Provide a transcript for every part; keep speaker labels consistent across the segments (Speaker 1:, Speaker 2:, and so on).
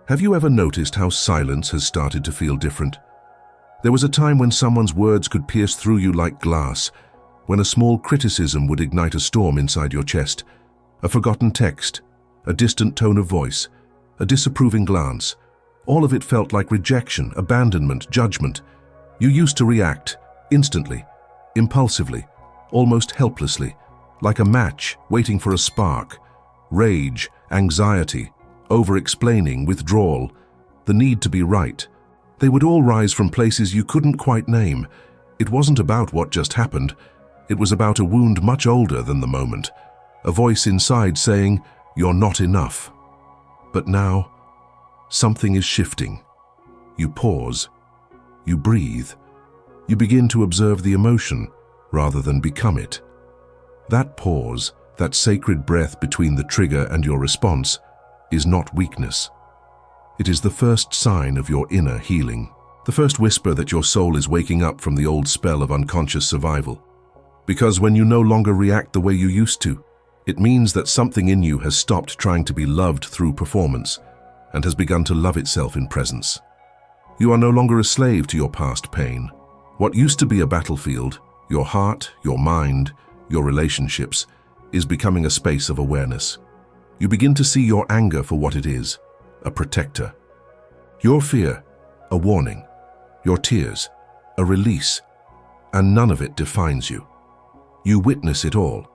Speaker 1: Have you ever noticed how silence has started to feel different? There was a time when someone's words could pierce through you like glass, when a small criticism would ignite a storm inside your chest. A forgotten text, a distant tone of voice, a disapproving glance. All of it felt like rejection, abandonment, judgment. You used to react, instantly, impulsively, almost helplessly, like a match waiting for a spark. Rage, anxiety, over-explaining, withdrawal, the need to be right. They would all rise from places you couldn't quite name. It wasn't about what just happened. It was about a wound much older than the moment. A voice inside saying, "You're not enough." But now, something is shifting. You pause. You breathe. You begin to observe the emotion rather than become it. That pause, that sacred breath between the trigger and your response, is not weakness. It is the first sign of your inner healing, the first whisper that your soul is waking up from the old spell of unconscious survival. Because when you no longer react the way you used to, it means that something in you has stopped trying to be loved through performance and has begun to love itself in presence. You are no longer a slave to your past pain. What used to be a battlefield, your heart, your mind, your relationships, is becoming a space of awareness. You begin to see your anger for what it is, a protector. Your fear, a warning. Your tears, a release. And none of it defines you. You witness it all,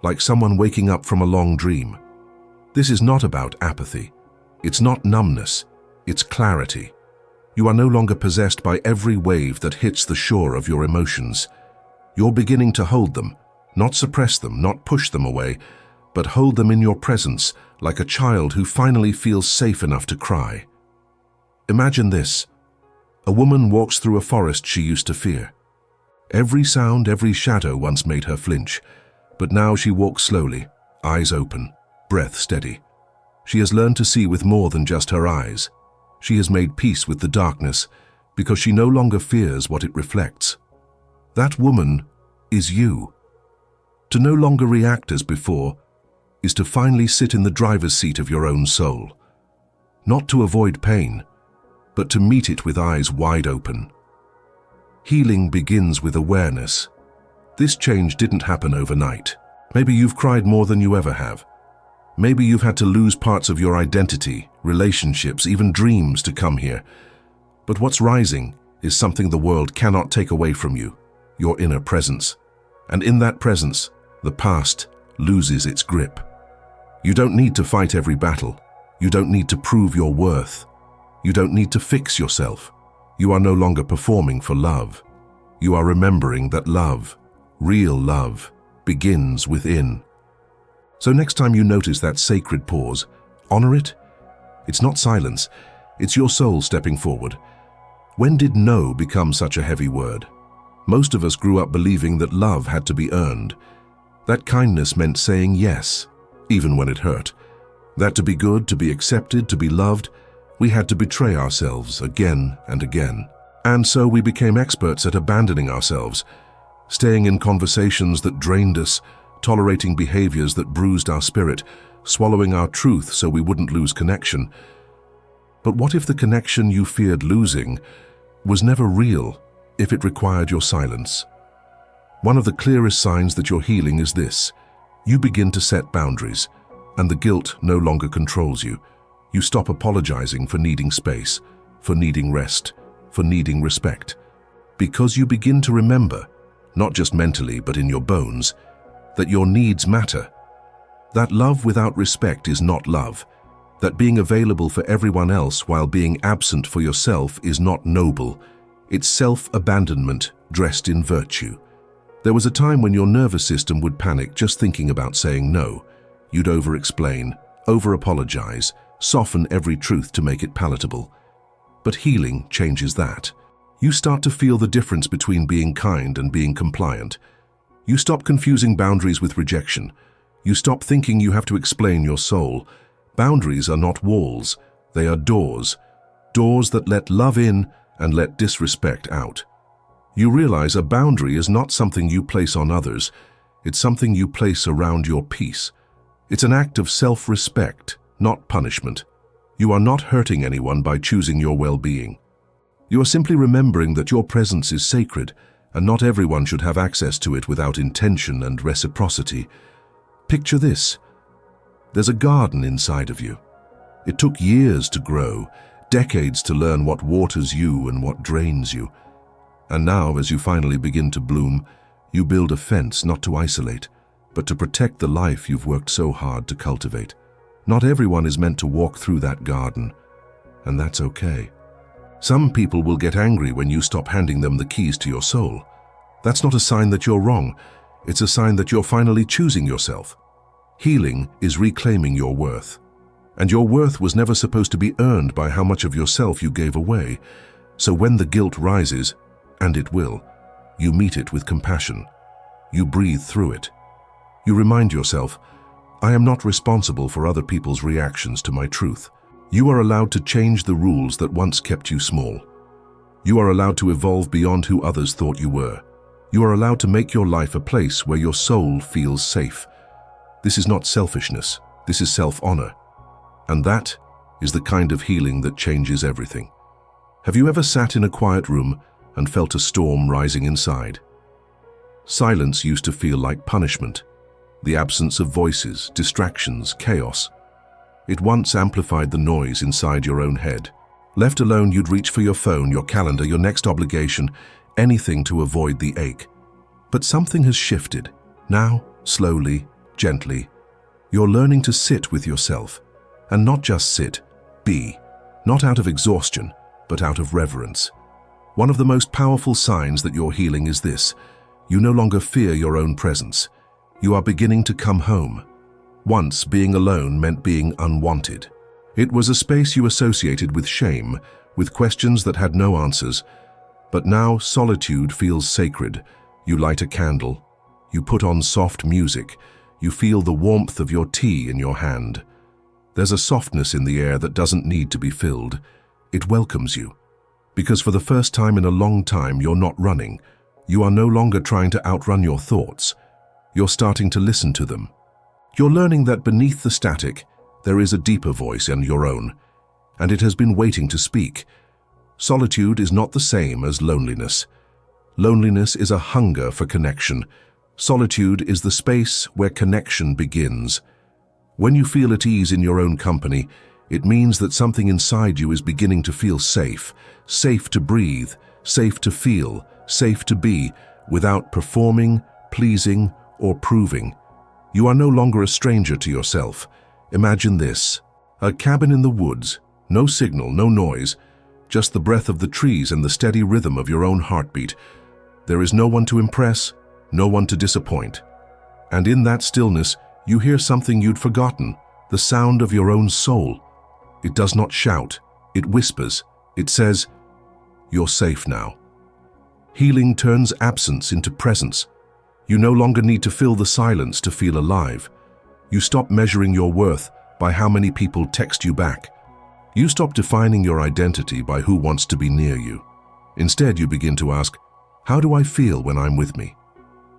Speaker 1: like someone waking up from a long dream. This is not about apathy. It's not numbness. It's clarity. You are no longer possessed by every wave that hits the shore of your emotions. You're beginning to hold them, not suppress them, not push them away, but hold them in your presence like a child who finally feels safe enough to cry. Imagine this. A woman walks through a forest she used to fear. Every sound, every shadow once made her flinch, but now she walks slowly, eyes open, breath steady. She has learned to see with more than just her eyes. She has made peace with the darkness because she no longer fears what it reflects. That woman is you. To no longer react as before is to finally sit in the driver's seat of your own soul. Not to avoid pain, but to meet it with eyes wide open. Healing begins with awareness. This change didn't happen overnight. Maybe you've cried more than you ever have. Maybe you've had to lose parts of your identity, relationships, even dreams to come here. But what's rising is something the world cannot take away from you, your inner presence. And in that presence, the past loses its grip. You don't need to fight every battle. You don't need to prove your worth. You don't need to fix yourself. You are no longer performing for love. You are remembering that love, real love, begins within. So next time you notice that sacred pause, honor it. It's not silence, it's your soul stepping forward. When did no become such a heavy word? Most of us grew up believing that love had to be earned. That kindness meant saying yes, even when it hurt. That to be good, to be accepted, to be loved, we had to betray ourselves again and again. And so we became experts at abandoning ourselves, staying in conversations that drained us, tolerating behaviors that bruised our spirit, swallowing our truth so we wouldn't lose connection. But what if the connection you feared losing was never real, if it required your silence? One of the clearest signs that you're healing is this. You begin to set boundaries, and the guilt no longer controls you. You stop apologizing for needing space, for needing rest, for needing respect. Because you begin to remember, not just mentally but in your bones, that your needs matter. That love without respect is not love. That being available for everyone else while being absent for yourself is not noble. It's self-abandonment dressed in virtue. There was a time when your nervous system would panic just thinking about saying no. You'd over-explain, over-apologize, soften every truth to make it palatable. But healing changes that. You start to feel the difference between being kind and being compliant. You stop confusing boundaries with rejection. You stop thinking you have to explain your soul. Boundaries are not walls, they are doors. Doors that let love in and let disrespect out. You realize a boundary is not something you place on others, it's something you place around your peace. It's an act of self-respect, not punishment. You are not hurting anyone by choosing your well-being. You are simply remembering that your presence is sacred, and not everyone should have access to it without intention and reciprocity. Picture this. There's a garden inside of you. It took years to grow, decades to learn what waters you and what drains you. And now, as you finally begin to bloom, you build a fence not to isolate, but to protect the life you've worked so hard to cultivate. Not everyone is meant to walk through that garden, and that's okay. Some people will get angry when you stop handing them the keys to your soul. That's not a sign that you're wrong. It's a sign that you're finally choosing yourself. Healing is reclaiming your worth. And your worth was never supposed to be earned by how much of yourself you gave away. So when the guilt rises, and it will, you meet it with compassion. You breathe through it. You remind yourself, I am not responsible for other people's reactions to my truth. You are allowed to change the rules that once kept you small. You are allowed to evolve beyond who others thought you were. You are allowed to make your life a place where your soul feels safe. This is not selfishness. This is self-honor. And that is the kind of healing that changes everything. Have you ever sat in a quiet room and felt a storm rising inside? Silence used to feel like punishment. The absence of voices, distractions, chaos. It once amplified the noise inside your own head. Left alone, you'd reach for your phone, your calendar, your next obligation, anything to avoid the ache. But something has shifted. Now, slowly, gently, you're learning to sit with yourself. And not just sit, be. Not out of exhaustion, but out of reverence. One of the most powerful signs that you're healing is this. You no longer fear your own presence. You are beginning to come home. Once, being alone meant being unwanted. It was a space you associated with shame, with questions that had no answers. But now solitude feels sacred. You light a candle. You put on soft music. You feel the warmth of your tea in your hand. There's a softness in the air that doesn't need to be filled. It welcomes you. Because for the first time in a long time, you're not running. You are no longer trying to outrun your thoughts. You're starting to listen to them. You're learning that beneath the static, there is a deeper voice and your own, and it has been waiting to speak. Solitude is not the same as loneliness. Loneliness is a hunger for connection. Solitude is the space where connection begins. When you feel at ease in your own company, it means that something inside you is beginning to feel safe. Safe to breathe, safe to feel, safe to be, without performing, pleasing, or proving. You are no longer a stranger to yourself. Imagine this: a cabin in the woods, no signal, no noise, just the breath of the trees and the steady rhythm of your own heartbeat. There is no one to impress, no one to disappoint. And in that stillness, you hear something you'd forgotten, the sound of your own soul. It does not shout, it whispers. It says, "You're safe now." Healing turns absence into presence. You no longer need to fill the silence to feel alive. You stop measuring your worth by how many people text you back. You stop defining your identity by who wants to be near you. Instead, you begin to ask, how do I feel when I'm with me?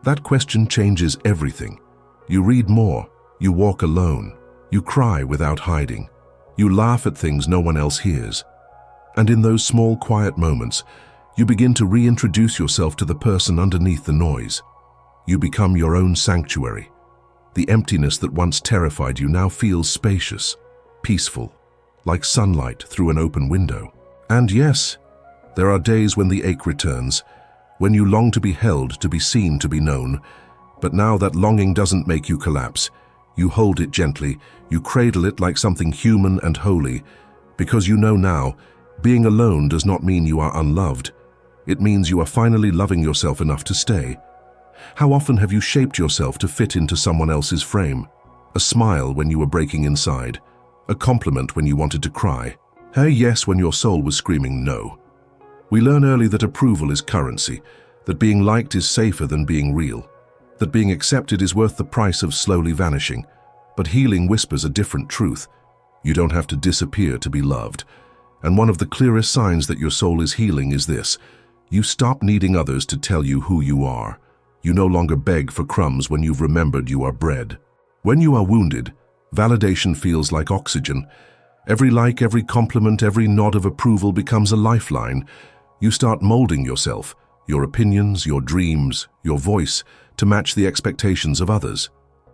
Speaker 1: That question changes everything. You read more, you walk alone, you cry without hiding, you laugh at things no one else hears. And in those small, quiet moments, you begin to reintroduce yourself to the person underneath the noise. You become your own sanctuary. The emptiness that once terrified you now feels spacious, peaceful, like sunlight through an open window. And yes, there are days when the ache returns, when you long to be held, to be seen, to be known. But now that longing doesn't make you collapse. You hold it gently, you cradle it like something human and holy, because you know now, being alone does not mean you are unloved. It means you are finally loving yourself enough to stay. How often have you shaped yourself to fit into someone else's frame? A smile when you were breaking inside, a compliment when you wanted to cry, a yes when your soul was screaming no. We learn early that approval is currency, that being liked is safer than being real, that being accepted is worth the price of slowly vanishing. But healing whispers a different truth. You don't have to disappear to be loved. And one of the clearest signs that your soul is healing is this: you stop needing others to tell you who you are. You no longer beg for crumbs when you've remembered you are bread. When you are wounded, validation feels like oxygen. Every like, every compliment, every nod of approval becomes a lifeline. You start molding yourself, your opinions, your dreams, your voice, to match the expectations of others.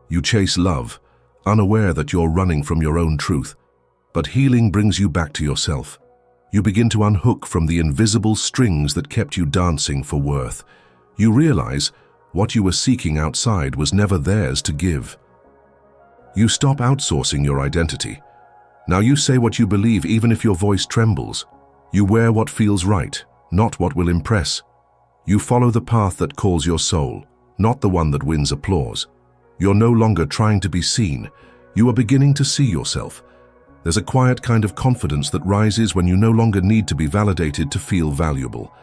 Speaker 1: You chase love, unaware that you're running from your own truth. But healing brings you back to yourself. You begin to unhook from the invisible strings that kept you dancing for worth. You realize what you were seeking outside was never theirs to give. You stop outsourcing your identity. Now you say what you believe even if your voice trembles. You wear what feels right, not what will impress. You follow the path that calls your soul, not the one that wins applause. You're no longer trying to be seen. You are beginning to see yourself. There's a quiet kind of confidence that rises when you no longer need to be validated to feel valuable.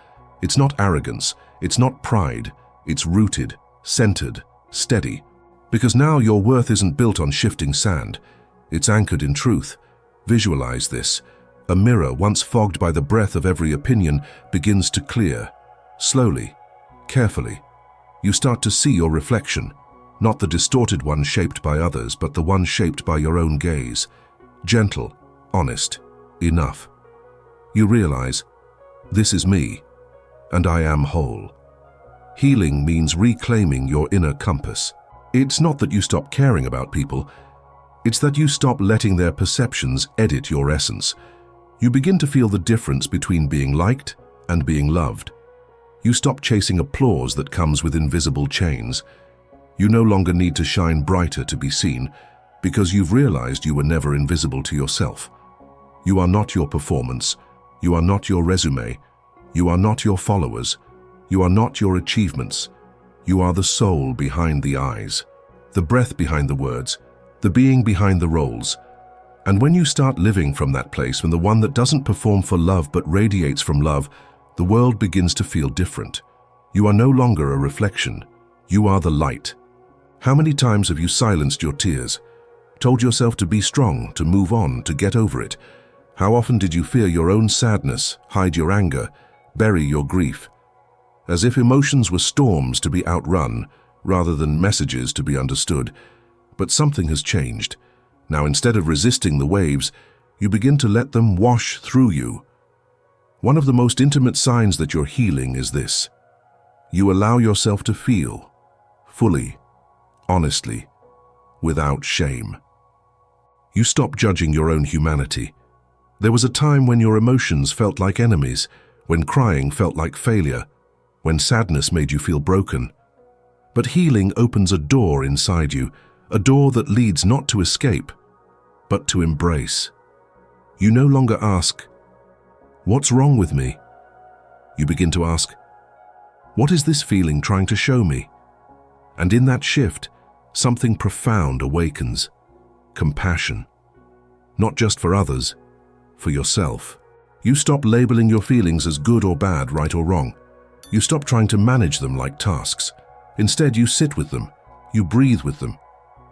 Speaker 1: It's not arrogance, it's not pride, it's rooted, centered, steady. Because now your worth isn't built on shifting sand, it's anchored in truth. Visualize this. A mirror once fogged by the breath of every opinion begins to clear. Slowly, carefully. You start to see your reflection, not the distorted one shaped by others, but the one shaped by your own gaze. Gentle, honest, enough. You realize, this is me, and I am whole. Healing means reclaiming your inner compass. It's not that you stop caring about people, it's that you stop letting their perceptions edit your essence. You begin to feel the difference between being liked and being loved. You stop chasing applause that comes with invisible chains. You no longer need to shine brighter to be seen, because you've realized you were never invisible to yourself. You are not your performance. You are not your resume. You are not your followers. You are not your achievements. You are the soul behind the eyes, the breath behind the words, the being behind the roles. And when you start living from that place, from the one that doesn't perform for love but radiates from love, the world begins to feel different. You are no longer a reflection. You are the light. How many times have you silenced your tears? Told yourself to be strong, to move on, to get over it? How often did you fear your own sadness, hide your anger, bury your grief? As if emotions were storms to be outrun, rather than messages to be understood. But something has changed. Now instead of resisting the waves, you begin to let them wash through you. One of the most intimate signs that you're healing is this. You allow yourself to feel, fully, honestly, without shame. You stop judging your own humanity. There was a time when your emotions felt like enemies, when crying felt like failure, when sadness made you feel broken. But healing opens a door inside you, a door that leads not to escape, but to embrace. You no longer ask, "What's wrong with me?" You begin to ask, "What is this feeling trying to show me?" And in that shift, something profound awakens. Compassion. Not just for others, for yourself. You stop labeling your feelings as good or bad, right or wrong. You stop trying to manage them like tasks. Instead, you sit with them. You breathe with them.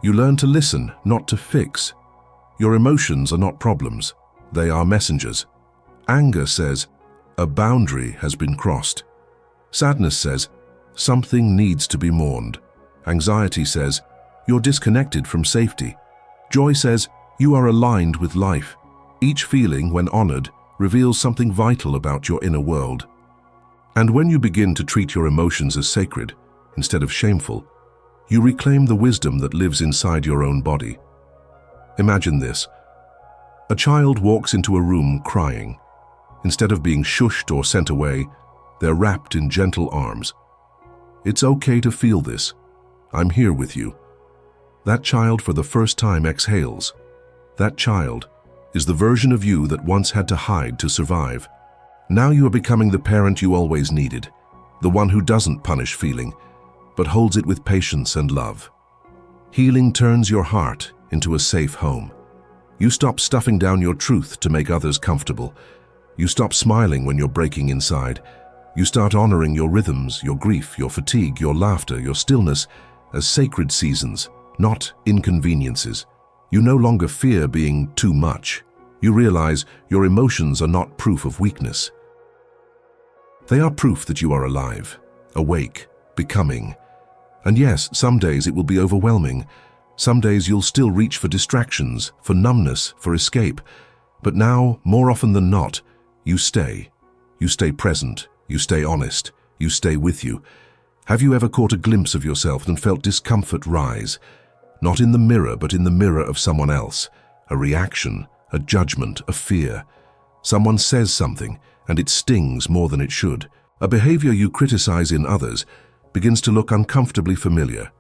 Speaker 1: You learn to listen, not to fix. Your emotions are not problems. They are messengers. Anger says, a boundary has been crossed. Sadness says, something needs to be mourned. Anxiety says, you're disconnected from safety. Joy says, you are aligned with life. Each feeling, when honored, reveals something vital about your inner world. And when you begin to treat your emotions as sacred, instead of shameful, you reclaim the wisdom that lives inside your own body. Imagine this. A child walks into a room crying. Instead of being shushed or sent away, they're wrapped in gentle arms. It's okay to feel this. I'm here with you. That child for the first time exhales. That child is the version of you that once had to hide to survive. Now you are becoming the parent you always needed, the one who doesn't punish feeling, but holds it with patience and love. Healing turns your heart into a safe home. You stop stuffing down your truth to make others comfortable. You stop smiling when you're breaking inside. You start honoring your rhythms, your grief, your fatigue, your laughter, your stillness as sacred seasons, not inconveniences. You no longer fear being too much. You realize your emotions are not proof of weakness. They are proof that you are alive, awake, becoming. And yes, some days it will be overwhelming. Some days you'll still reach for distractions, for numbness, for escape. But now, more often than not, you stay. You stay present. You stay honest. You stay with you. Have you ever caught a glimpse of yourself and felt discomfort rise? Not in the mirror, but in the mirror of someone else. A reaction, a judgment, a fear. Someone says something, and it stings more than it should. A behavior you criticize in others begins to look uncomfortably familiar.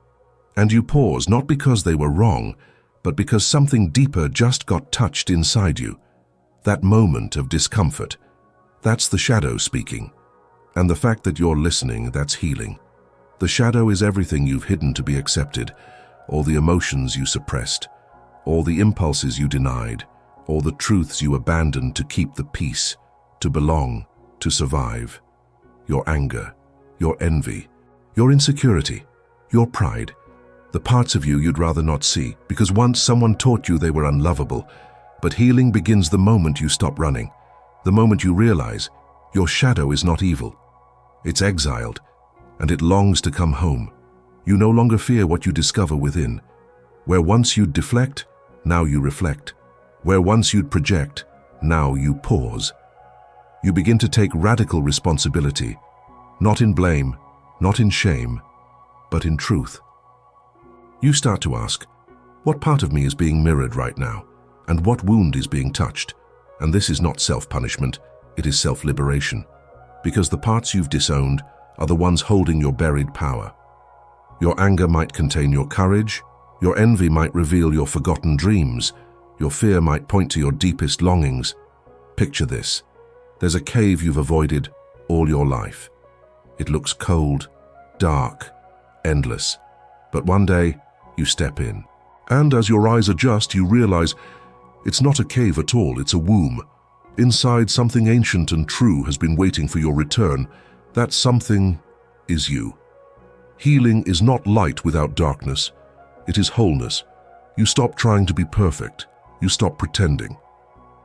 Speaker 1: And you pause, not because they were wrong, but because something deeper just got touched inside you. That moment of discomfort, that's the shadow speaking. And the fact that you're listening, that's healing. The shadow is everything you've hidden to be accepted, all the emotions you suppressed, all the impulses you denied, all the truths you abandoned to keep the peace, to belong, to survive. Your anger, your envy, your insecurity, your pride, the parts of you you'd rather not see, because once someone taught you they were unlovable. But healing begins the moment you stop running, the moment you realize your shadow is not evil. It's exiled, and it longs to come home. You no longer fear what you discover within. Where once you'd deflect, now you reflect. Where once you'd project, now you pause. You begin to take radical responsibility, not in blame, not in shame, but in truth. You start to ask, what part of me is being mirrored right now? And what wound is being touched? And this is not self-punishment, it is self-liberation. Because the parts you've disowned are the ones holding your buried power. Your anger might contain your courage, your envy might reveal your forgotten dreams, your fear might point to your deepest longings. Picture this. There's a cave you've avoided all your life. It looks cold, dark, endless. But one day, you step in. And as your eyes adjust, you realize it's not a cave at all, it's a womb. Inside, something ancient and true has been waiting for your return. That something is you. Healing is not light without darkness. It is wholeness. You stop trying to be perfect. You stop pretending.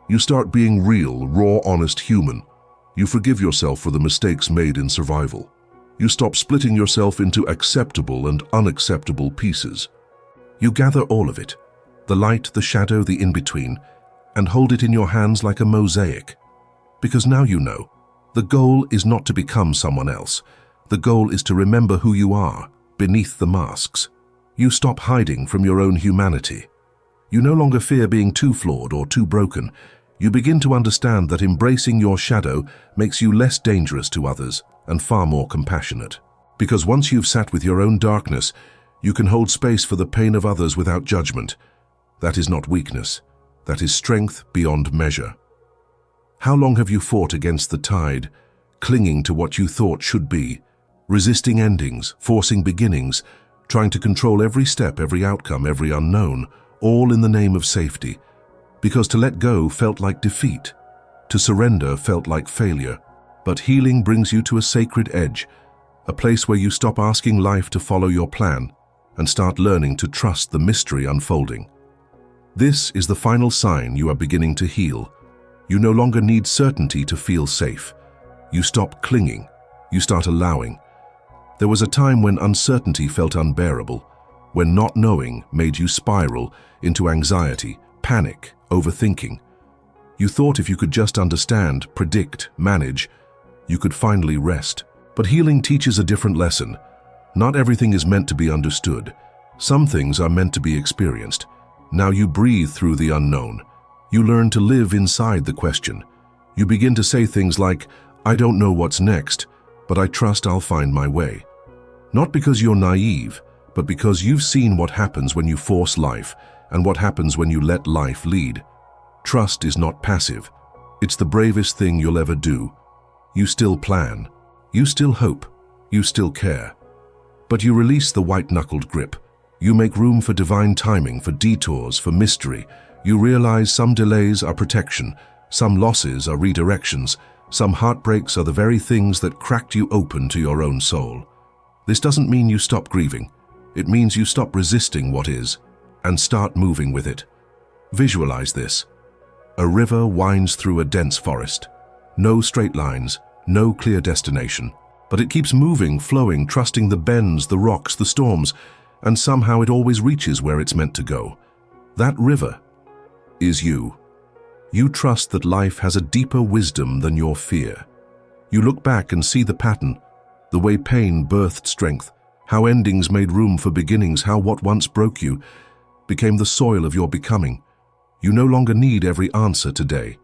Speaker 1: You start being real, raw, honest human. You forgive yourself for the mistakes made in survival. You stop splitting yourself into acceptable and unacceptable pieces. You gather all of it, the light, the shadow, the in-between, and hold it in your hands like a mosaic. Because now you know, the goal is not to become someone else. The goal is to remember who you are, beneath the masks. You stop hiding from your own humanity. You no longer fear being too flawed or too broken. You begin to understand that embracing your shadow makes you less dangerous to others and far more compassionate. Because once you've sat with your own darkness, you can hold space for the pain of others without judgment. That is not weakness. That is strength beyond measure. How long have you fought against the tide, clinging to what you thought should be, resisting endings, forcing beginnings, trying to control every step, every outcome, every unknown, all in the name of safety? Because to let go felt like defeat. To surrender felt like failure. But healing brings you to a sacred edge, a place where you stop asking life to follow your plan and start learning to trust the mystery unfolding. This is the final sign you are beginning to heal. You no longer need certainty to feel safe. You stop clinging. You start allowing. There was a time when uncertainty felt unbearable, when not knowing made you spiral into anxiety, panic, overthinking. You thought if you could just understand, predict, manage, you could finally rest. But healing teaches a different lesson. Not everything is meant to be understood. Some things are meant to be experienced. Now you breathe through the unknown. You learn to live inside the question. You begin to say things like, I don't know what's next, but I trust I'll find my way. Not because you're naive, but because you've seen what happens when you force life and what happens when you let life lead. Trust is not passive. It's the bravest thing you'll ever do. You still plan. You still hope. You still care. But you release the white-knuckled grip. You make room for divine timing, for detours, for mystery. You realize some delays are protection, some losses are redirections, some heartbreaks are the very things that cracked you open to your own soul. This doesn't mean you stop grieving. It means you stop resisting what is and start moving with it. Visualize this. A river winds through a dense forest. No straight lines, no clear destination. But it keeps moving, flowing, trusting the bends, the rocks, the storms, and somehow it always reaches where it's meant to go. That river is you. You trust that life has a deeper wisdom than your fear. You look back and see the pattern, the way pain birthed strength, how endings made room for beginnings, how what once broke you became the soil of your becoming. You no longer need every answer today.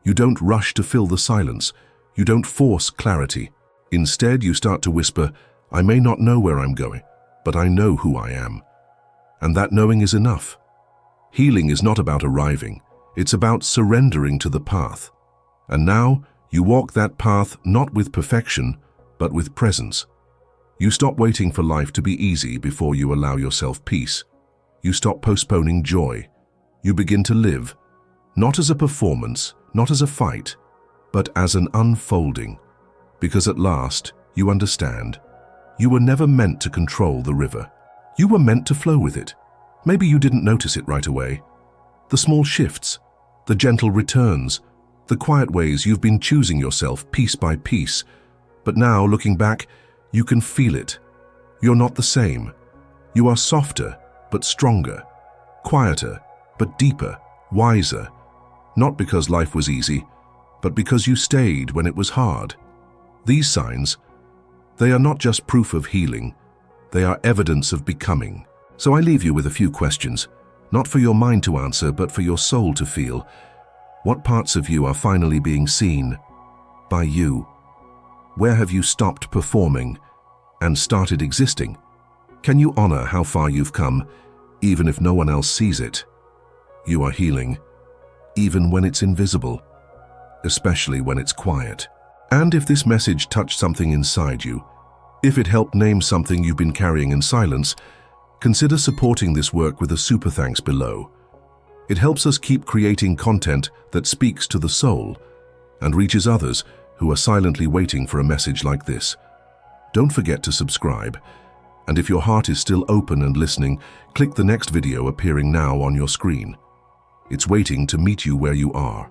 Speaker 1: You don't rush to fill the silence. You don't force clarity. Instead, you start to whisper, I may not know where I'm going, but I know who I am. And that knowing is enough. Healing is not about arriving. It's about surrendering to the path. And now, you walk that path not with perfection, but with presence. You stop waiting for life to be easy before you allow yourself peace. You stop postponing joy. You begin to live, not as a performance, not as a fight, but as an unfolding. Because at last, you understand, you were never meant to control the river. You were meant to flow with it. Maybe you didn't notice it right away. The small shifts, the gentle returns, the quiet ways you've been choosing yourself piece by piece. But now, looking back, you can feel it. You're not the same. You are softer, but stronger, quieter, but deeper, wiser. Not because life was easy, but because you stayed when it was hard. These signs, they are not just proof of healing, they are evidence of becoming. So I leave you with a few questions, not for your mind to answer, but for your soul to feel. What parts of you are finally being seen by you? Where have you stopped performing and started existing? Can you honor how far you've come, even if no one else sees it? You are healing, even when it's invisible, especially when it's quiet. And if this message touched something inside you, if it helped name something you've been carrying in silence, consider supporting this work with a super thanks below. It helps us keep creating content that speaks to the soul and reaches others who are silently waiting for a message like this. Don't forget to subscribe, and if your heart is still open and listening, click the next video appearing now on your screen. It's waiting to meet you where you are.